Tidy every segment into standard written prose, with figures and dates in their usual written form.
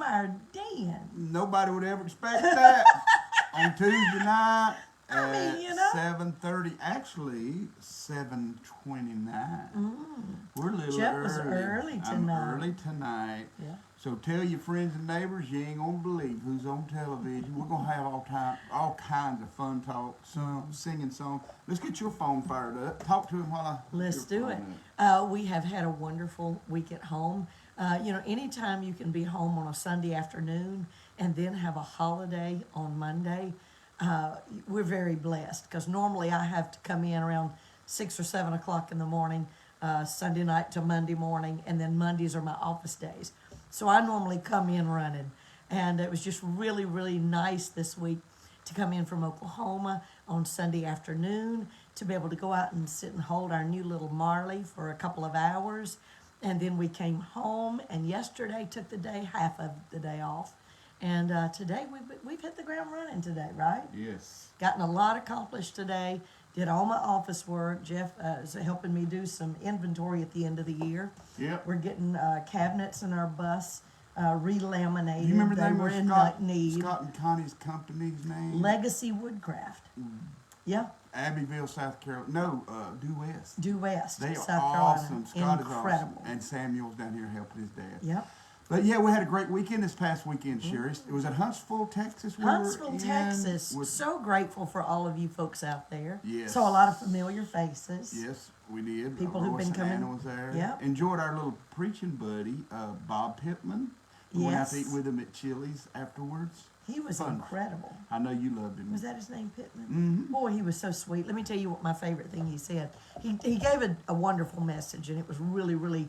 fired Dan. Nobody would ever expect that. On Tuesday night I at mean, you know. 7:30, actually 7:29. We're a little Jeff early. was early I'm tonight. early tonight. Yeah. So tell your friends and neighbors, you ain't gonna believe who's on television. We're gonna have all kinds of fun talk, singing songs. Let's get your phone fired up. Talk to him while I. Let's do it. We have had a wonderful week at home. Anytime you can be home on a Sunday afternoon and then have a holiday on Monday, we're very blessed, because normally I have to come in around 6 or 7 o'clock in the morning, Sunday night to Monday morning, and then Mondays are my office days. So I normally come in running, and it was just really, really nice this week to come in from Oklahoma on Sunday afternoon, to be able to go out and sit and hold our new little Marley for a couple of hours. And then we came home, and yesterday took the day, half of the day off. And today we've hit the ground running today, right? Yes. Gotten a lot accomplished today. Did all my office work. Jeff is helping me do some inventory at the end of the year. Yep. We're getting cabinets in our bus relaminated. You remember they they were were in need. Scott and Connie's company's name? Legacy Woodcraft. Yeah. Abbeville, South Carolina. No, Due West. Due West, They are South awesome. Carolina. Scott is Incredible. awesome. And Samuel's down here helping his dad. Yep. But yeah, we had a great weekend this past weekend, Sheri. It was at Huntsville, Texas. Huntsville, Texas. So grateful for all of you folks out there. Yes. Saw a lot of familiar faces. Yes, we did. People who've been coming. Anna was there. Yep. Enjoyed our little preaching buddy, Bob Pittman. We went out to Yes. eat with him at Chili's afterwards. He was Fun. incredible. I know you loved him. Was that his name, Pittman? Mm-hmm. Boy, he was so sweet. Let me tell you what my favorite thing he said. He gave a wonderful message, and it was really, really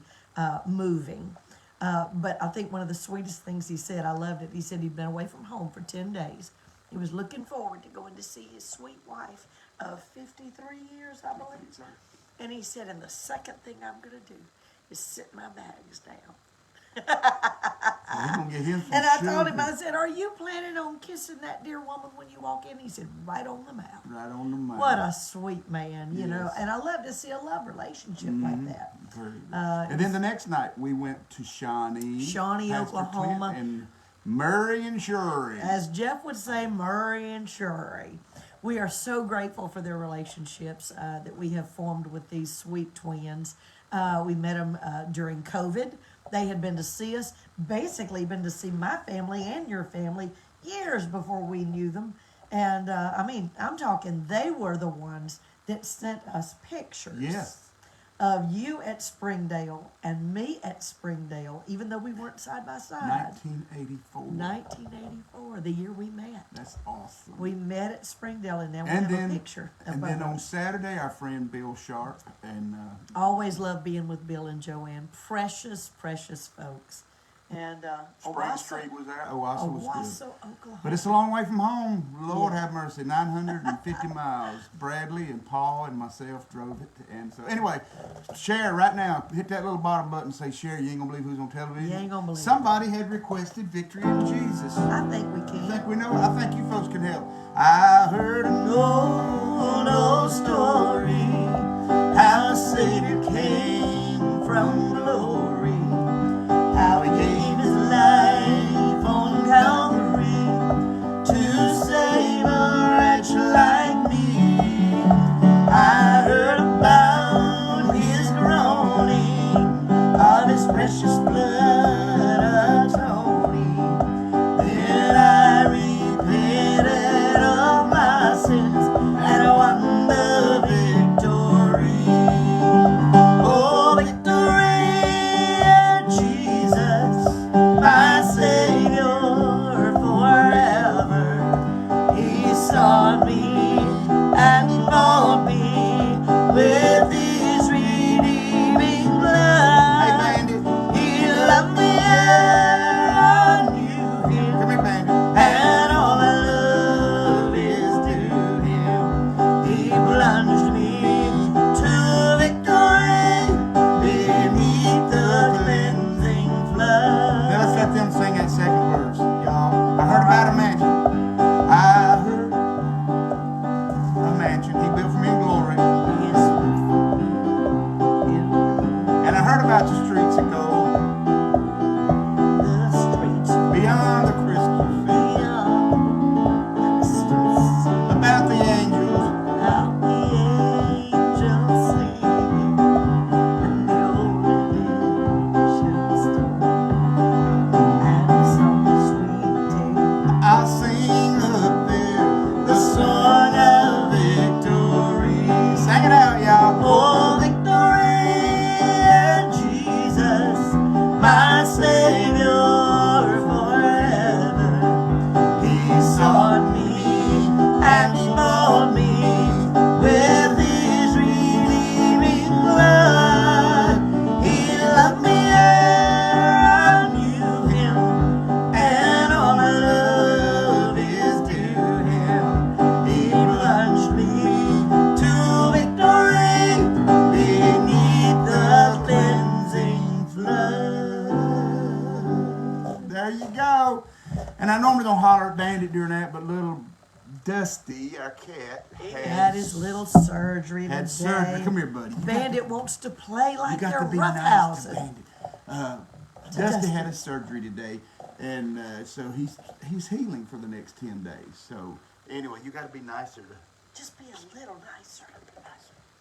moving. But I think one of the sweetest things he said, I loved it. He said he'd been away from home for 10 days. He was looking forward to going to see his sweet wife of 53 years, I believe. And he said, and the second thing I'm going to do is sit my bags down. We're gonna get him some And I sugar. told him, I said, are you planning on kissing that dear woman when you walk in? He said, right on the mouth. Right on the mouth. What a sweet man, you know. Yes. And I love to see a love relationship like that. Very good. And then the next night we went to Shawnee, Pastor Oklahoma. Clint, and Murray and Sheri. As Jeff would say, Murray and Sheri. We are so grateful for their relationships that we have formed with these sweet twins. We met them during COVID. They had been to see us, basically been to see my family and your family years before we knew them. And I'm talking, they were the ones that sent us pictures. Yes. Of you at Springdale and me at Springdale, even though we weren't side by side. 1984. 1984, the year we met. That's awesome. We met at Springdale, and now we And have then- a picture. And then on Saturday, our friend Bill Sharp and Always love being with Bill and Joanne. Precious, precious folks. And Spring Street was there. Owasso was good. Owasso, Oklahoma. But it's a long way from home. Lord Yeah. have mercy. 950 miles. Bradley and Paul and myself drove it. And so, anyway, share right now. Hit that little bottom button and say, share. You ain't going to believe who's on television. You ain't gonna believe it. Somebody had requested Victory in Jesus. I think we I can. think we know it. I think you folks can help. I heard an old story, how a Savior came from glory, how he gave his life on Calvary to save a wretch like me. I heard about his groaning, of his precious blood atoning. Then I repented of my sins and I won the victory. Oh, victory in Jesus, my Savior forever. He sought me and bought me with his redeeming blood. Hey, Bandit. He loved me and I knew him. Come here, Bandit. And all my love is to him. He plunged me to victory beneath the cleansing Now flood. let's let them sing that second verse, y'all. I heard about a mansion. I heard a mansion he built for me in glory. Yes. And I heard about the streets of gold The streets beyond made it during that, but little Dusty, our cat, Had his little surgery had today. surgery. Come here, buddy. Bandit wants to play You like got they're to be rough nice houses. to Bandit. Dusty Dusty. had his surgery today, and so he's healing for the next 10 days. So anyway, you got to be nicer to. Just be a little nicer.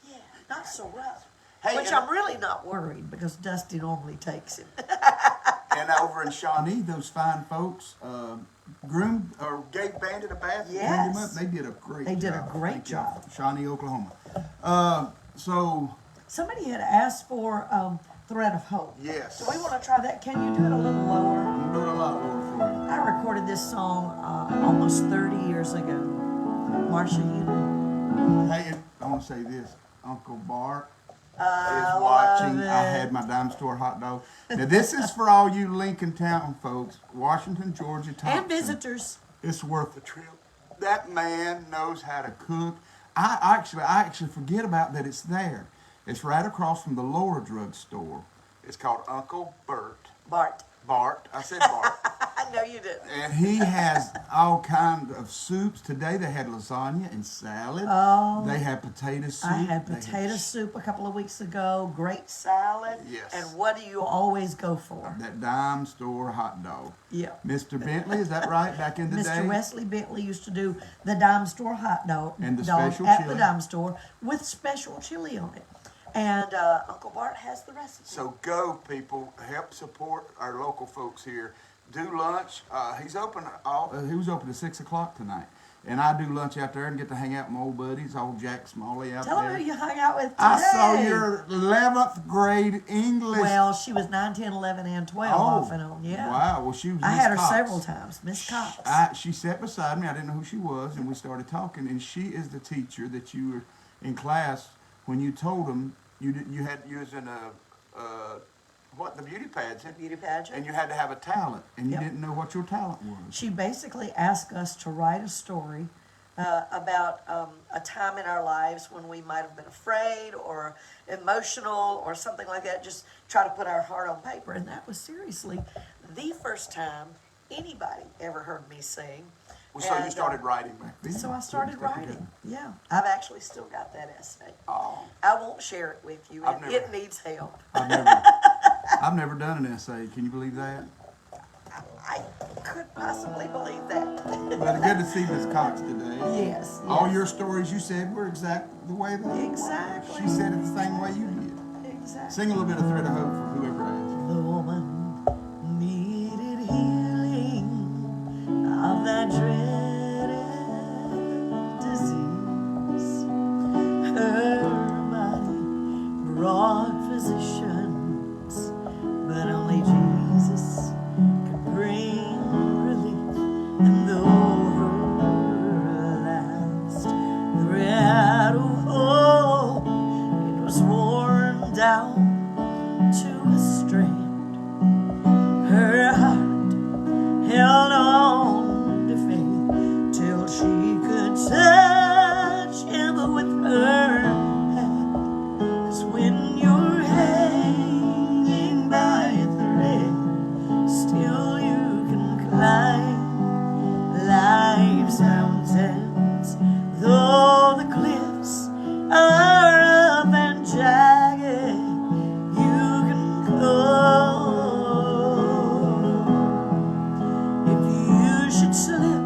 Yeah, not so rough. Hey, Which and- I'm really not worried because Dusty normally takes him. And over in Shawnee, those fine folks groomed or gave Bandit a bath. and cleaned him Yes. up. They did a great job. They did a great Thank you. job. Shawnee, Oklahoma. So Somebody had asked for Thread of Hope. yes, So we want to try that. Can you do it a little lower? I'm doing a lot more for you. I recorded this song almost 30 years ago. Marcia, you know. Hey, I want to say this. Uncle Bart I is watching. love I it. had my dime store hot dog. Now this is for all you Lincoln Town folks, Washington, Georgia, Thompson. And visitors. It's worth the trip. That man knows how to cook. I actually forget about that it's there. It's right across from the Lower Drug Store. It's called Uncle Bart. Bart. I said Bart. I know you did. And he has all kinds of soups. Today they had lasagna and salad. Oh. They had potato soup. I had They potato soup a couple of weeks ago, great salad. Yes. And what do you always go for? That dime store hot dog. Yeah. Mr. Bentley, is that right? Back in the day? Mr. Wesley Bentley used to do the dime store hot dog, And the dog special at chili. the dime store with special chili on it. And Uncle Bart has the recipe. So go, people. Help support our local folks here. Do lunch. He's open. He was open at 6 o'clock tonight, and I do lunch out there and get to hang out with my old buddies, old Jack Smalley out Tell there. him who you hung out with today. I saw your 11th grade English. Well, she was 9, 10, 11, and 12 off and on. Yeah. Wow. Well, she was. I Miss had her Cox. several times, Miss Cox. She sat beside me. I didn't know who she was, and we started talking. And she is the teacher that you were in class when you told them you was in the beauty pageant. Beauty pageant. And you had to have a talent, and you Yep. didn't know what your talent was. She basically asked us to write a story about a time in our lives when we might have been afraid or emotional or something like that. Just try to put our heart on paper. And that was seriously the first time anybody ever heard me sing. Well, so you And, started writing back then. So I started Stuck writing. together. Yeah. I've actually still got that essay. Oh, I won't share it with you. I've It never- needs help. I've never done an essay. Can you believe that? I could possibly believe that. But good to see Miss Cox today. Yes. All yes. your stories you said were exactly the way they were. Exactly. She said it the same way you did. Exactly. Sing a little bit of Thread of Hope for whoever asked. The woman needed healing of that dreaded disease. Her body brought physicians, but only Jesus could bring relief. And though her last thread of hope, it was worn down to a strand, her heart held on to faith till she could touch him with her hand. 'Cause when you're hanging by a thread, still you can climb life's mountains, though the cliffs are up and jagged. You can go. If you should slip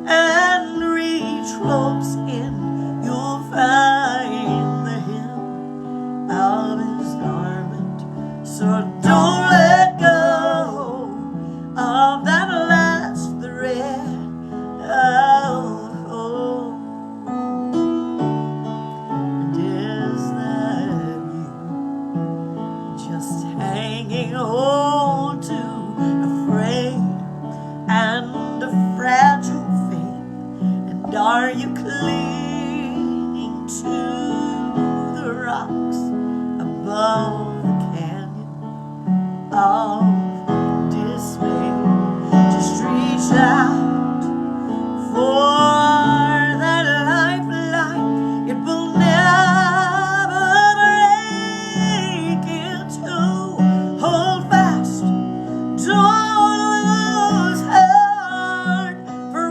and reach ropes in, you'll find the hem of his garment. So don't let go of that last thread of hope. And is that you, just hanging on to a frayed and a fragile faith? And are you clinging to the rocks above the canyon of dismay? Just reach out for that lifeline. It will never break into. Hold fast, don't lose heart, for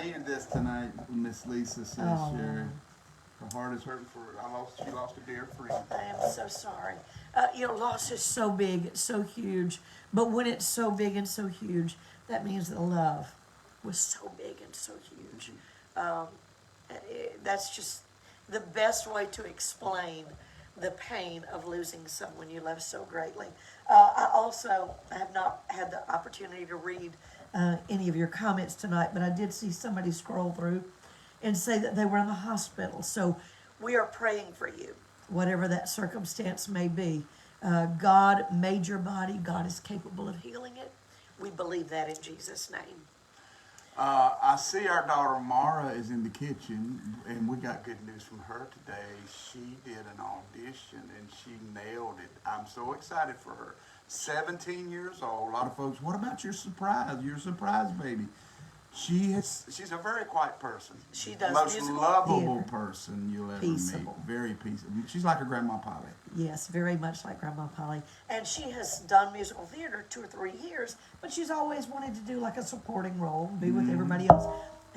I needed this tonight, Miss Lisa says, Oh. Sheri. Her heart is hurting for she lost a dear friend. I am so sorry. Loss is so big, it's so huge. But when it's so big and so huge, that means the love was so big and so huge. That's just the best way to explain the pain of losing someone you love so greatly. I also have not had the opportunity to read any of your comments tonight, but I did see somebody scroll through and say that they were in the hospital. So we are praying for you, whatever that circumstance may be. God made your body. God is capable of healing it. We believe that in Jesus' name. I see our daughter Mara is in the kitchen, and we got good news from her today. She did an audition, and she nailed it. I'm so excited for her. 17 years old. A lot of folks, what about your surprise? Your surprise baby. She's a very quiet person. She does most musical lovable theater. person you'll ever Peaceable. meet. Very peaceable. She's like her grandma Polly. Yes, very much like Grandma Polly. And she has done musical theater 2 or 3 years, but she's always wanted to do like a supporting role, be with everybody else.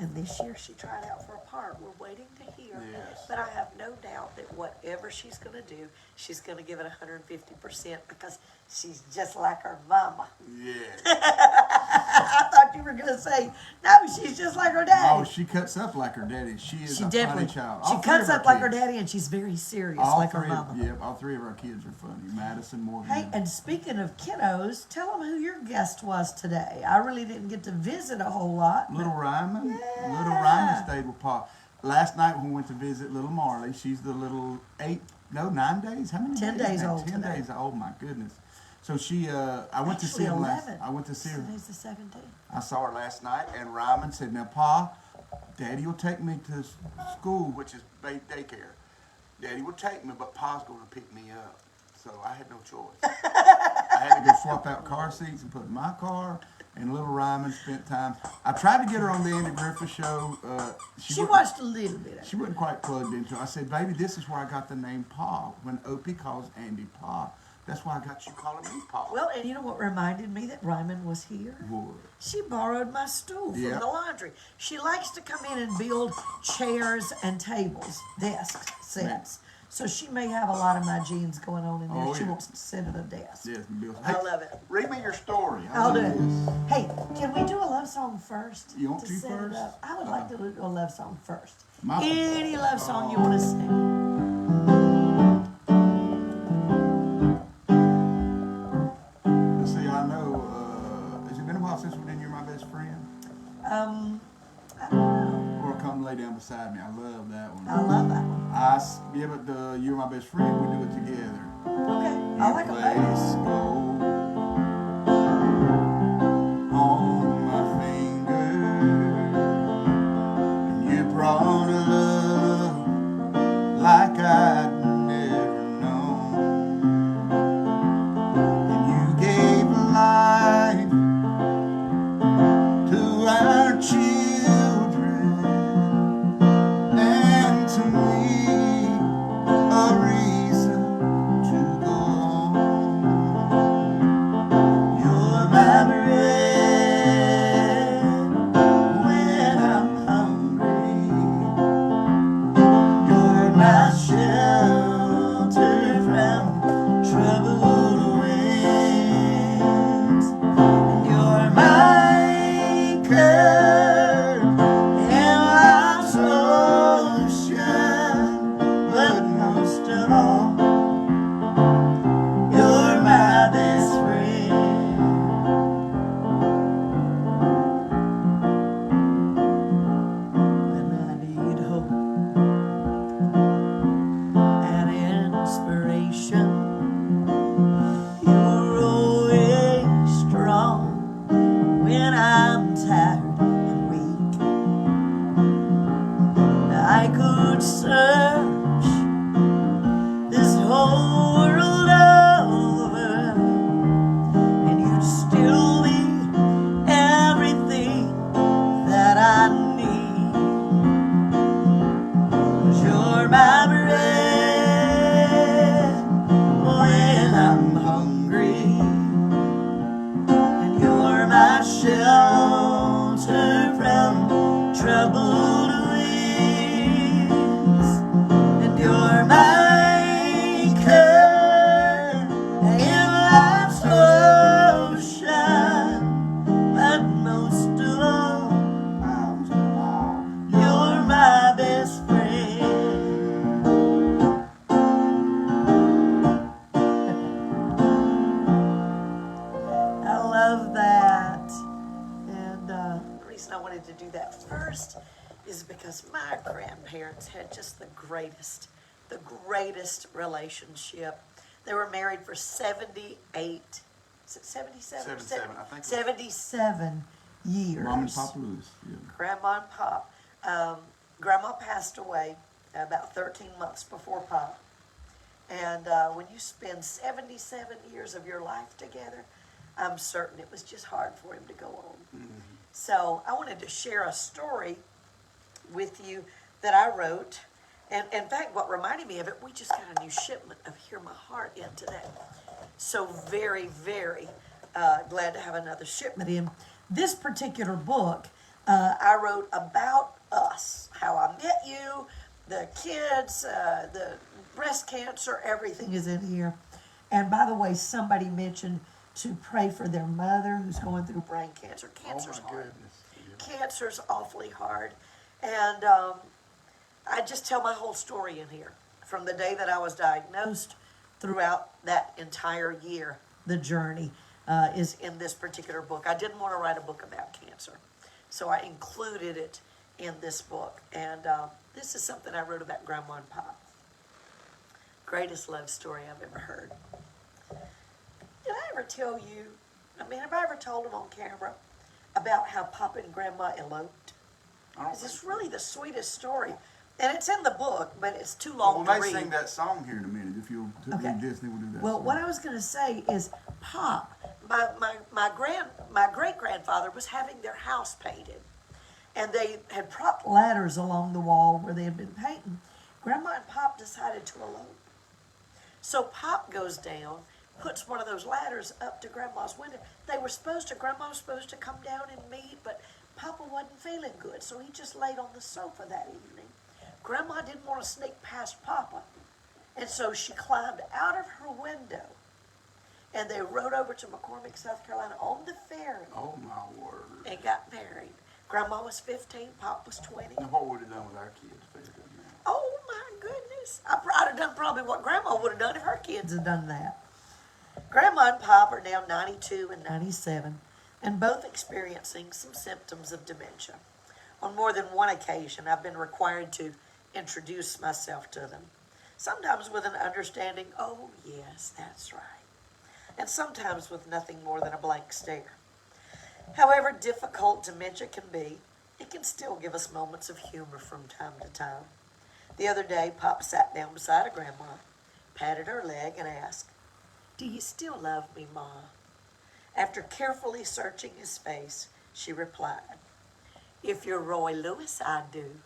And this year she tried out for a part. We're waiting to hear. Yes. But I have no doubt that whatever she's going to do, she's going to give it 150% because she's just like her mama. Yeah. I thought you were going to say, no, she's just like her daddy. Oh, she cuts up like her daddy. She is She a definitely, funny child. she All three cuts of our up like her kids. daddy and she's very serious All like her three mama. Yep, all 3 of our kids are funny. Madison, Morgan. Hey, and speaking of kiddos, tell them who your guest was today. I really didn't get to visit a whole lot. but- Little Ryman. Yeah. Little Ryman stayed with Pa. Last night when we went to visit little Marley, she's the little 9 days? How many 10 days? days now? old 10 today. days. Oh my goodness. So she, I went to see Actually, her 11. I went to see her. Today's the 17th. I saw her last night, and Ryman said, "Now, Pa, Daddy will take me to school, which is daycare. Daddy will take me, but Pa's going to pick me up." So I had no choice. I had to go swap out car seats and put in my car. And little Ryman spent time. I tried to get her on the Andy Griffith show. She wasn't- watched a little bit of She it. wasn't quite plugged into it. I said, "Baby, this is where I got the name Pa. When Opie calls Andy Pa, that's why I got you calling me Pa." Well, and you know what reminded me that Ryman was here? What? She borrowed my stool from Yeah. the laundry. She likes to come in and build chairs and tables, desks, sets. So she may have a lot of my genes going on in there. Oh, She yeah. wants to sit at a desk. Yes, Bill. I love it. Read me your story. I'll do love it. this. Hey, can we do a love song first? You want to set first? It up? I would like to do a love song first. My- Any love song you want to sing. Let's see, I know, has it been a while since we did You're My Best Friend? I don't know. Or Come Lay Down Beside Me. I love that one. I love that one. Yeah, but the You're My Best Friend, we do it together. Okay, I like them Your both. place gold on my finger, and you brought a love like I'd never known, and you gave life to our children and to me a reason to go on. You're my bread when I'm hungry. You're my shelter from troubled winds. You're my anchor in life's ocean, but most of all, you're my best friend. When I need hope and inspiration, you're always strong when I'm tired and weak. I could search this whole world over, and you'd still be everything that I need. 'Cause you're my bread when I'm hungry, and you're my shelter reason I wanted to do that first is because my grandparents had just the greatest relationship. They were married for 78, is it 77? 77, I think. 77 years. Mom and Papa Lewis. Yeah. Grandma and Pop. Grandma passed away about 13 months before Pop. And when you spend 77 years of your life together, I'm certain it was just hard for him to go on. Mm-hmm. So I wanted to share a story with you that I wrote. And in fact, what reminded me of it, we just got a new shipment of Hear My Heart in today. So very, very glad to have another shipment in. This particular book, I wrote about us, how I met you, the kids, the breast cancer, everything is in here. And by the way, somebody mentioned to pray for their mother who's going through brain cancer. Cancer's hard. Yeah. Cancer's awfully hard. And I just tell my whole story in here. From the day that I was diagnosed throughout that entire year, the journey is in this particular book. I didn't want to write a book about cancer, so I included it in this book. And this is something I wrote about Grandma and Pop. Greatest love story I've ever heard. Did I ever tell you, have I ever told them on camera about how Papa and Grandma eloped? It's really the sweetest story. And it's in the book, but it's too long to read. We may sing that song here in a minute. If you'll read this, then we'll do that. Well, song. what I was going to say is Pop, my great-grandfather was having their house painted. And they had propped ladders along the wall where they had been painting. Grandma and Pop decided to elope. So Pop goes down, puts one of those ladders up to Grandma's window. Grandma was supposed to come down and meet, but Papa wasn't feeling good, so he just laid on the sofa that evening. Grandma didn't want to sneak past Papa, and so she climbed out of her window, and they rode over to McCormick, South Carolina on the ferry. Oh, my word. And got married. Grandma was 15, Pop was 20. Now, what would have done with our kids if they had done that? Oh, my goodness. I'd have done probably what Grandma would have done if her kids had done that. Grandma and Pop are now 92 and 97, and both experiencing some symptoms of dementia. On more than one occasion, I've been required to introduce myself to them, sometimes with an understanding, oh, yes, that's right, and sometimes with nothing more than a blank stare. However difficult dementia can be, it can still give us moments of humor from time to time. The other day, Pop sat down beside a grandma, patted her leg, and asked, "Do you still love me, Ma?" After carefully searching his face, she replied, "If you're Roy Lewis, I do."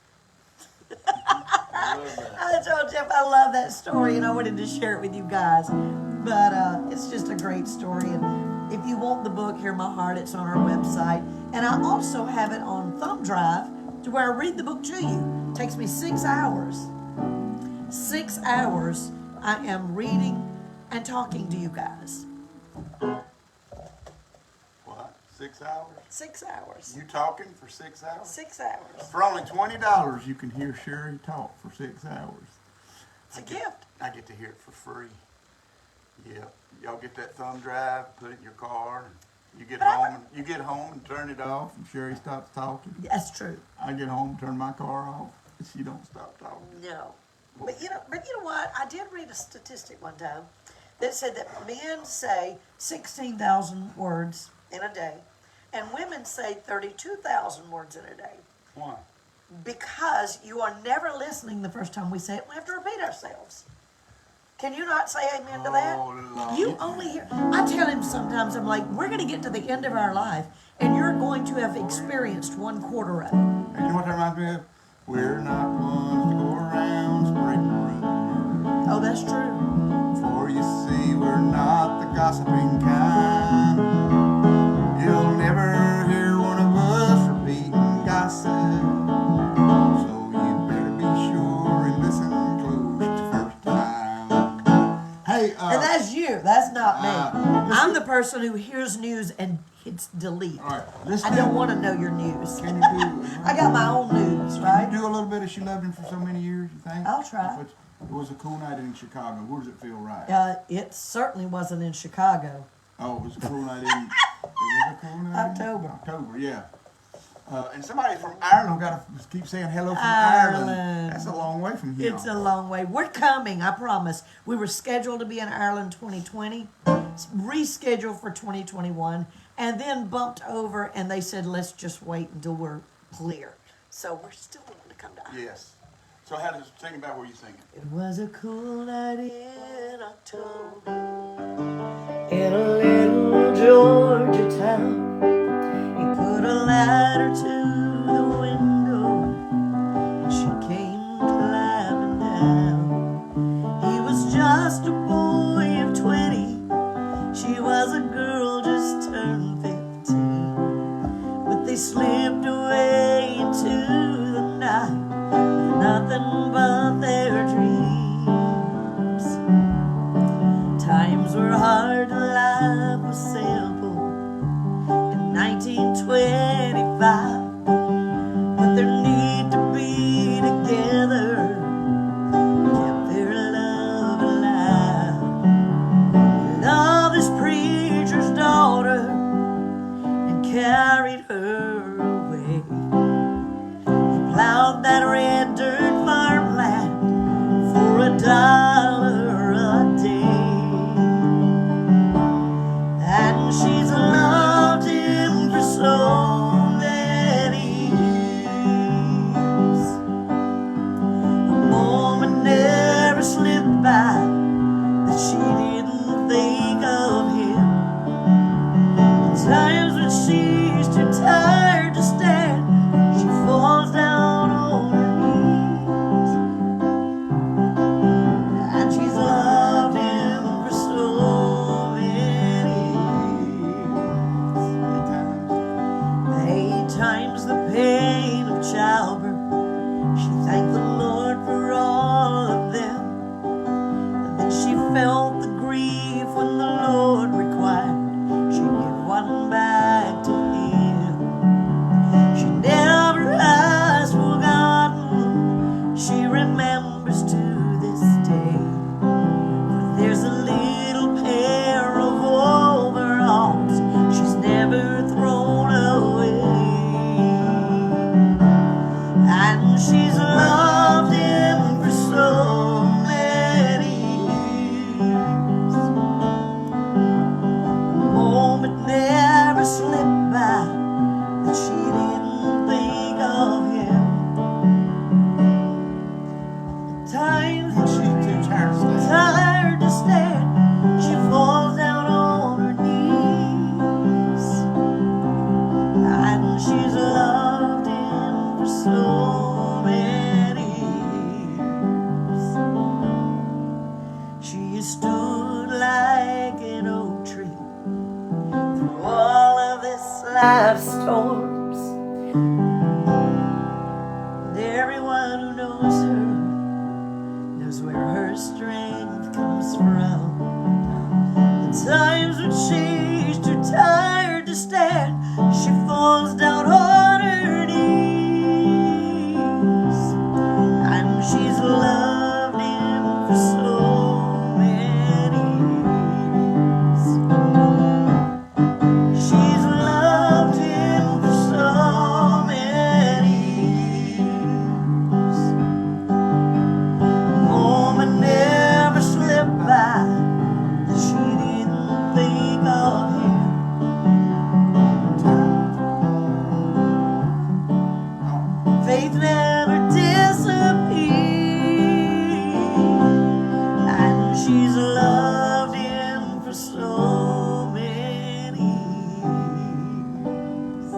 I told Jeff I love that story and I wanted to share it with you guys. But it's just a great story. And if you want the book, Hear My Heart, it's on our website. And I also have it on thumb drive to where I read the book to you. It takes me 6 hours. 6 hours I am reading and talking to you guys. What? 6 hours? 6 hours. You talking for 6 hours? 6 hours. For only $20, you can hear Sheri talk for 6 hours. It's a gift. I get to hear it for free. Yep. Y'all get that thumb drive, put it in your car, and you get home and turn it off, and Sheri stops talking. That's true. I get home and turn my car off, and she don't stop talking. No. But you know what? I did read a statistic one time that said that men say 16,000 words in a day, and women say 32,000 words in a day. Why? Because you are never listening the first time we say it. We have to repeat ourselves. Can you not say amen to that? Oh, Lord. You only hear. I tell him sometimes, I'm like, we're going to get to the end of our life, and you're going to have experienced 1/4 of it. And you know what that reminds me of? We're not ones to go around spreading rumors. Oh, that's true. For you see, we're not the gossiping kind. You'll never hear one of us repeating gossip. So you better be sure and listen close the first time. Hey, And that's you. That's not me. listen. I'm the person who hears news and hits delete. All right, listen. I don't want to know your news. Can you do? I got my own news, right? Can you do a little bit of "She Loved Him" for so many years? You think? I'll try. It was a cool night in Chicago. Where does it feel right? It certainly wasn't in Chicago. Oh, it was a cool night in. It was a cool night. October. October, yeah. And somebody from Ireland got to keep saying hello from Ireland. That's a long way from here. It's a long way. We're coming, I promise. We were scheduled to be in Ireland 2020, rescheduled for 2021, and then bumped over, and they said, let's just wait until we're clear. So we're still wanting to come to Ireland. Yes. So how does sing about where you singing? It was a cool night in October in a little Georgia town. He put a ladder to the window and she came climbing down. He was just a boy of 20. She was a girl just turned 15. But they slipped away into the night, nothing but their dreams. Times were hard, life was simple in 1925, but their need to be together kept their love alive. He loved his preacher's daughter and carried her away. He plowed that red dirt farmland for $1 a day. And she's loved him for so many years. A moment never slipped by that she didn't think of him. In times when she's too tired to stand, she falls down on her knees. And she's loved him for so many years. 8 times the pain of childbirth, she thanked the Lord for all of them. And then she felt the grief when the Lord required she'd give one back to him. She never has forgotten, she remembers to this day. For there's a little pair of overalls she's never thrown away. And she's loved him for so many years. A moment never slipped by that she didn't think of him. At times when She's too tired to stay. tired to stand, she falls down on her knees. And she's loved him for so many years. She stood like an oak tree through all of this life's storms. And everyone who knows her knows where her strength comes from. The times when she's too tired to stand, she falls down on her knees. And she's loved him for so many years. She's loved him for so many years. A moment never slipped by that she didn't think of him. Faith never disappeared, and she's loved him for so many years.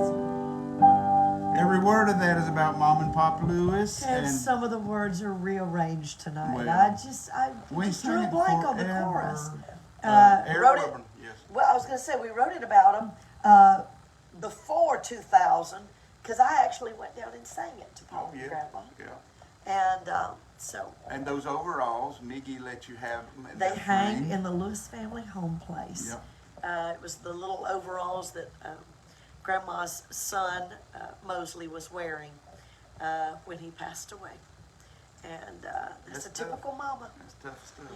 Every word of that is about Mom and Pop Lewis. And And some of the words are rearranged tonight. Well, I just we drew a sang it blank on the forever. chorus. Eric Wrote it. Wilburn, yes. Well, I was going to say we wrote it about him before 2000 because I actually went down and sang it to Papa Oh, yeah. and Grandma. Yeah. And so And those overalls, Miggy let you have them. and they they're hang free. in the Lewis family home place. Yep. It was the little overalls that Grandma's son Mosley was wearing when he passed away. And that's a That's tough. typical mama. That's tough stuff.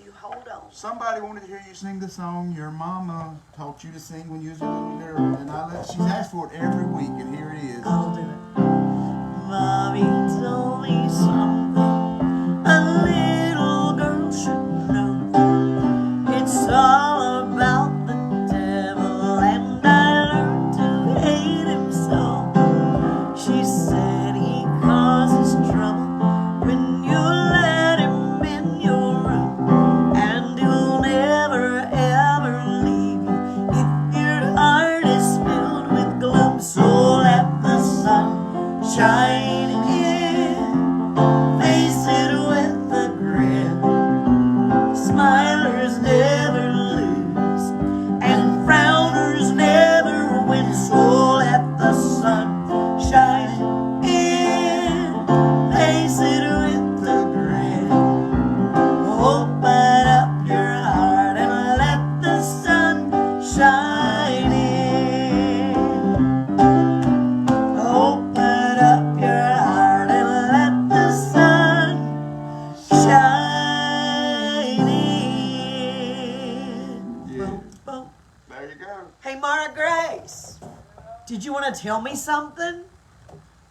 You hold on. Somebody wanted to hear you sing the song your mama taught you to sing when you was a little girl, and she's asked for it every week, and here it is. Oh, tell me something?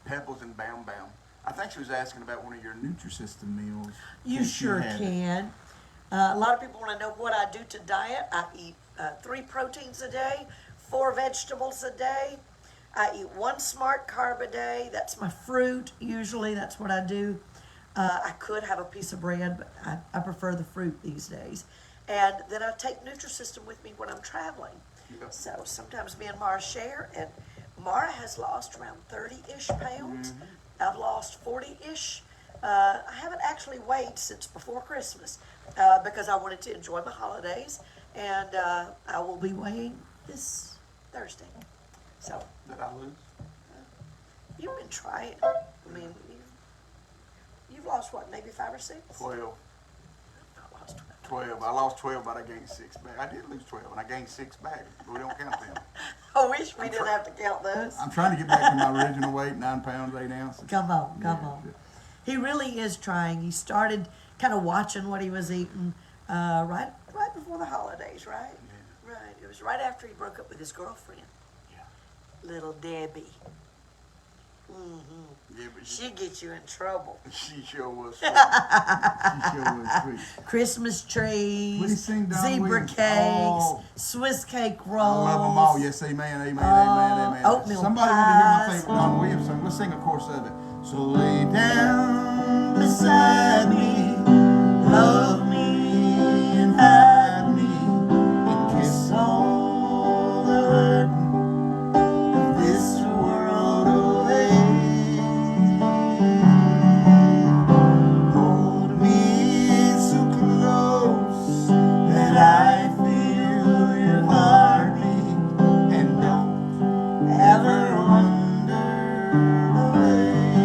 Pebbles and Bam Bam. I think she was asking about one of your Nutrisystem meals. You Since sure had it. can. A lot of people want to know what I do to diet. I eat 3 proteins a day, 4 vegetables a day. I eat 1 smart carb a day. That's my fruit. Usually, that's what I do. I could have a piece of bread, but I prefer the fruit these days. And then I take Nutrisystem with me when I'm traveling. Yep. So sometimes me and Mara share, and Mara has lost around 30-ish pounds. I've lost 40-ish. I haven't actually weighed since before Christmas because I wanted to enjoy my holidays, and I will be weighing this Thursday. So Did I lose? you've been trying. I mean, you've lost what, maybe 5 or 6? 12. I lost 12. I lost 12, but I gained 6 back. I did lose 12, and I gained 6 back. We don't count them. I wish we didn't have to count those. I'm trying to get back to my original weight, 9 pounds, 8 ounces. Come on. Yeah. He really is trying. He started kind of watching what he was eating right before the holidays, right? Yeah. Right. It was right after he broke up with his girlfriend, Yeah. little Debbie. Yeah, but She gets you in trouble. she sure was sweet. She sure was sweet. Christmas trees, Please sing Don zebra Williams. cakes, Oh. Swiss cake I rolls. love them all. Yes, amen, amen, amen. oatmeal Somebody want to hear my pies. favorite Don Williams song? Let's sing a chorus of it. So lay down beside me, love me and hide me, and kiss all the hurting of this world away. Hold me so close that I feel your heartbeat, and don't ever wander away.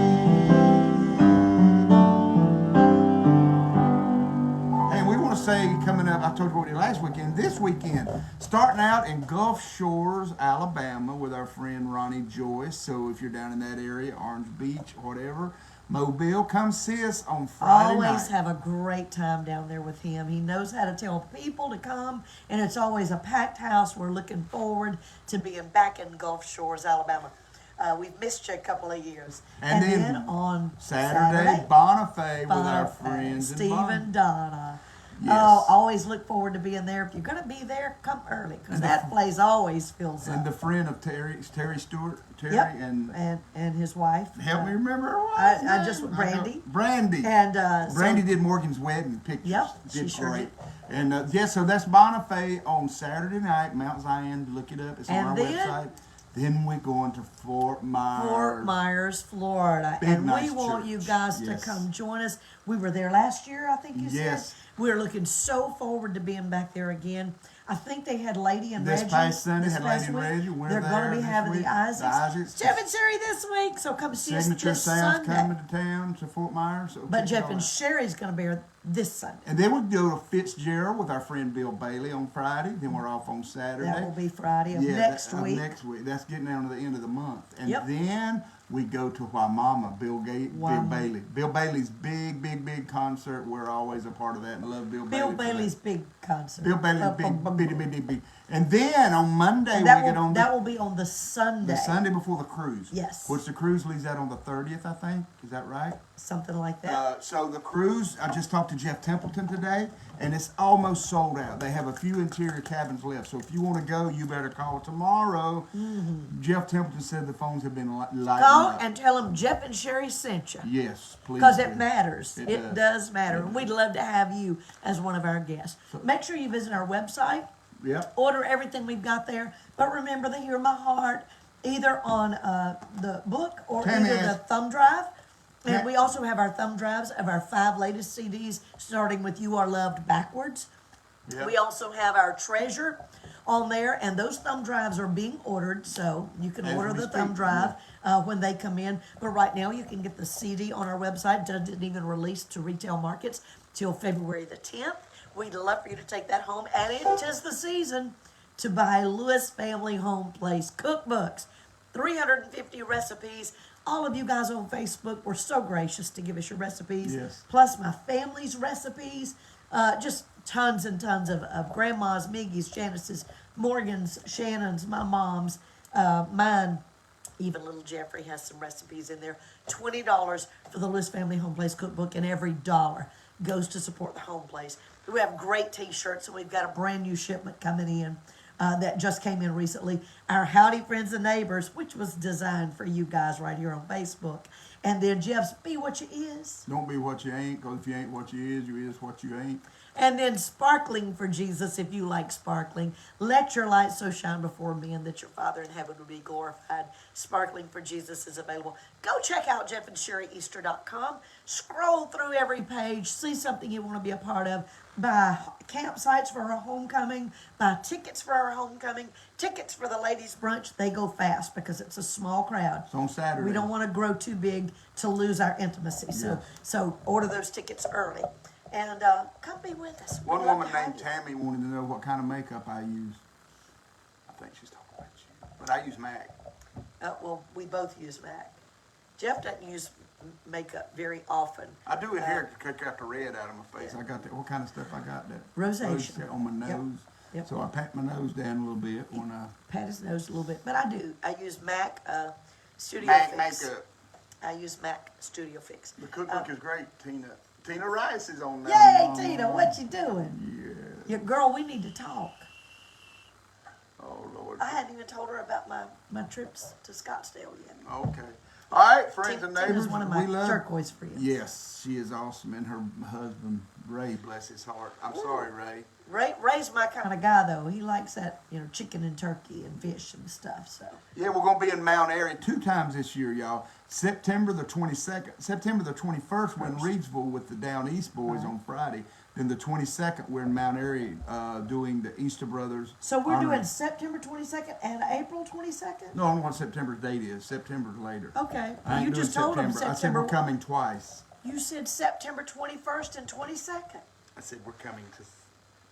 Hey, we want to say coming up, I told you what we did last weekend, this weekend, starting out in Gulf Shores, Alabama with our friend Ronnie Joyce. So if you're down in that area, Orange Beach, whatever, Mobile, come see us on Friday night. Always have a great time down there with him. He knows how to tell people to come, and it's always a packed house. We're looking forward to being back in Gulf Shores, Alabama. We've missed you a couple of years. And then on Saturday, Bonifay with our Bonifay, friends in Steve and Donna. Yes. Oh, always look forward to being there. If you're going to be there, come early because that place always fills And up. the friend of Terry Stewart, Terry, Yep, and and his wife. help me remember her I wife's just name. Brandy. Brandy. And Brandy so, did Morgan's wedding pictures. Yep, did she sure great. did. And so that's Bonifay on Saturday night, Mount Zion. Look it up. It's on And our then- website. Then we're going to Fort Myers. Fort Myers, Florida. Big, And nice we want church. you guys Yes. to come join us. We were there last year, I think you Yes. said. We're looking so forward to being back there again. I think they had Lady and This Reggie. past Sunday this had past Lady and week. Reggie. We're They're there going to be this having week. the Isaacs. The Isaacs. Jeff and Sheri this week, so come see us Signature this Sounds Sunday. coming to town to Fort Myers. So But check it Jeff all and out. Sheri's going to be here this Sunday. And then we'll go to Fitzgerald with our friend Bill Bailey on Friday. Then we're off on Saturday. That will be Friday of Yeah, next of week. next week. That's getting down to the end of the month. And Yep. then we go to Waimama, Bill Waimama. Bailey. Bill Bailey's big concert. We're always a part of that and love Bill Bailey. Bill for that. Bailey's big concert. Bill Bailey's big. And then on Monday And we that get on will be on the Sunday. the Sunday before the cruise. Yes. Which the cruise leaves out on the 30th, I think. Is that right? Something like that. So the cruise, I just talked to Jeff Templeton today, and it's almost sold out. They have a few interior cabins left. So if you want to go, you better call tomorrow. Jeff Templeton said the phones have been lighting Call up. and tell them Jeff and Sheri sent you. Yes, please. Because do. it matters. It It does. does matter. And we'd love to have you as one of our guests. Make sure you visit our website, Yep. order everything we've got there. But remember the Hear My Heart, either on the book or Tammy either the asked- thumb drive. And Yeah. we also have our thumb drives of our 5 latest CDs, starting with You Are Loved Backwards. Yep. We also have our treasure on there, and those thumb drives are being ordered, so you can As order we the speak, thumb drive when they come in. But right now, you can get the CD on our website. It doesn't even release to retail markets till February the 10th. We'd love for you to take that home, and it is the season to buy Lewis Family Home Place cookbooks. 350 recipes. All of you guys on Facebook were so gracious to give us your recipes. Yes. Plus my family's recipes. Just tons and tons of Grandma's, Miggy's, Janice's, Morgan's, Shannon's, my mom's, mine. Even little Jeffrey has some recipes in there. $20 for the Lewis Family Home Place Cookbook, and every dollar goes to support the home place. We have great t-shirts, and we've got a brand new shipment coming in that just came in recently. Our Howdy Friends and Neighbors, which was designed for you guys right here on Facebook. And then Jeff's Be What You Is. Don't be what you ain't, because if you ain't what you is what you ain't. And then Sparkling for Jesus, if you like sparkling. Let your light so shine before men that your Father in heaven will be glorified. Sparkling for Jesus is available. Go check out jeffandsheriEaster.com. Scroll through every page. See something you want to be a part of. Buy campsites for our homecoming. Buy tickets for our homecoming. Tickets for the ladies' brunch. They go fast because it's a small crowd. It's on Saturday. We don't want to grow too big to lose our intimacy. So order those tickets early. And come be with us. One woman named Tammy wanted to know what kind of makeup I use. I think she's talking about you. But I use MAC. Well, we both use MAC. Jeff doesn't use makeup very often. I do it here to kick out the red out of my face. I got that. What kind of stuff I got there? Rosacea. On my nose. Yep. So I pat my nose down a little bit when I... Pat his nose a little bit. But I do. I use MAC Studio MAC Fix. makeup. I use MAC Studio Fix. The cookbook is great, Tina. Tina Rice is on there. Yay, Tina, what you doing? Yeah. Yeah, girl, we need to talk. Oh, Lord. I hadn't even told her about my trips to Scottsdale yet. Okay. All right, friends and Tina's neighbors. one of my we love... turquoise friends. Yes, she is awesome. And her husband, Ray, bless his heart. I'm sorry, Ray. Ray's my kind of guy, though. He likes that, chicken and turkey and fish and stuff, so. Yeah, we're going to be in Mount Airy 2 times this year, y'all. September the 22nd, September the 21st, we're in Reedsville with the Down East Boys on Friday. Then the 22nd, we're in Mount Airy doing the Easter Brothers. So we're doing September 22nd and April 22nd? No, I don't know what September's date is. September's later. Okay. I ain't You doing just told them I said September. we're coming twice. You said September 21st and 22nd. I said we're coming to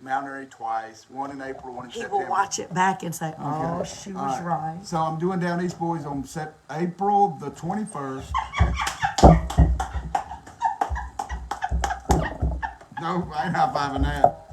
Mount Airy twice. One in April, one in He September. will watch it back and say, oh, Okay. she All was right. So I'm doing Down East Boys on April the 21st. No, I ain't high-fiving that.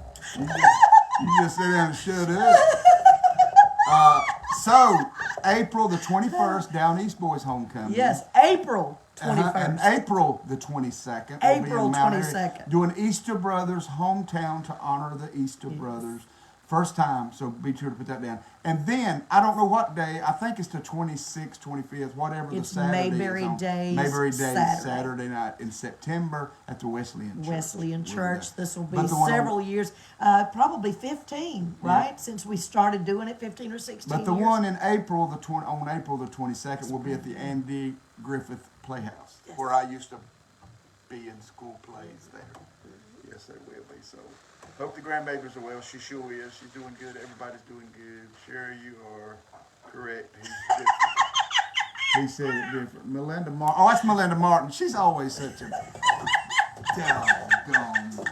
You just sit down and shut up. So, April the 21st, Down East Boys Homecoming. Yes, April 21st. And April the 22nd. we'll be April in Mount Airy 22nd. doing Easter Brothers hometown to honor the Easter Brothers. First time, so be sure to put that down. And then, I don't know what day, I think it's the 26th, 25th, whatever It's the Saturday Mayberry is on. Days, Mayberry Days, Saturday. Saturday night in September at the Wesleyan Church. Wesleyan We'll do Church. that. This will be But the one on- several years, probably 15, right? Since we started doing it, 15 or 16 But the years. one in April, on April the 22nd, will be at the Andy Griffith Playhouse, Yes. where I used to be in school plays there. Yes, they will be. So, hope the grandbabies are well. She sure is. She's doing good. Everybody's doing good. Sheri, you are correct. He's different. He said it different. Melinda Martin. Oh, that's Melinda Martin. She's always such a doggone.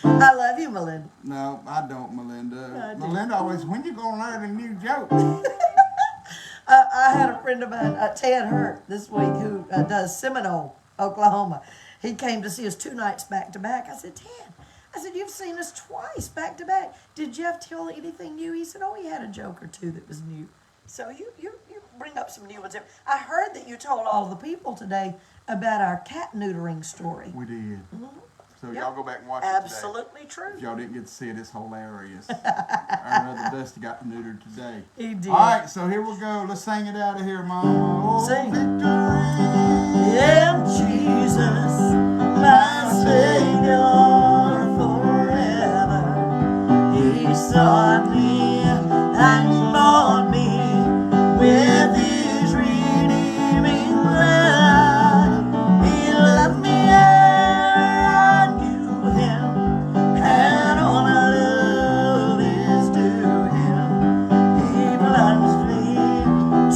I love you, Melinda. No, I don't, Melinda. I do. Melinda always, when you gonna learn a new joke? I had a friend of mine, Ted Hurt, this week, who does Seminole, Oklahoma. He came to see us 2 nights back to back. I said, Ted, you've seen us twice back to back. Did Jeff tell anything new? He said, oh, he had a joke or 2 that was new. So you bring up some new ones there. I heard that you told all the people today about our cat neutering story. We did. So Yep. y'all go back and watch it Absolutely true. If y'all didn't get to see it, it's hilarious. Our brother Dusty got neutered today. He did. All right, so here we go. Let's sing it out of here, Mama. Oh, Sing. victory. Yeah, Jesus, my Savior forever. He sought me and bought me with His redeeming blood. He loved me ere I knew Him, and all my love is to Him. He plunged me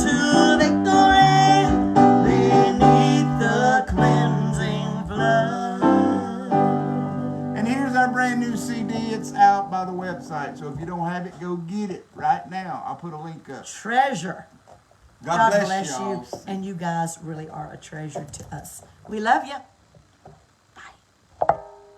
to victory beneath the cleansing flood. And here's our brand new CD. It's out by the website. So if you don't have it, go get it right now. I'll put a link up. Treasure. God bless bless y'all. you. And you guys really are a treasure to us. We love you.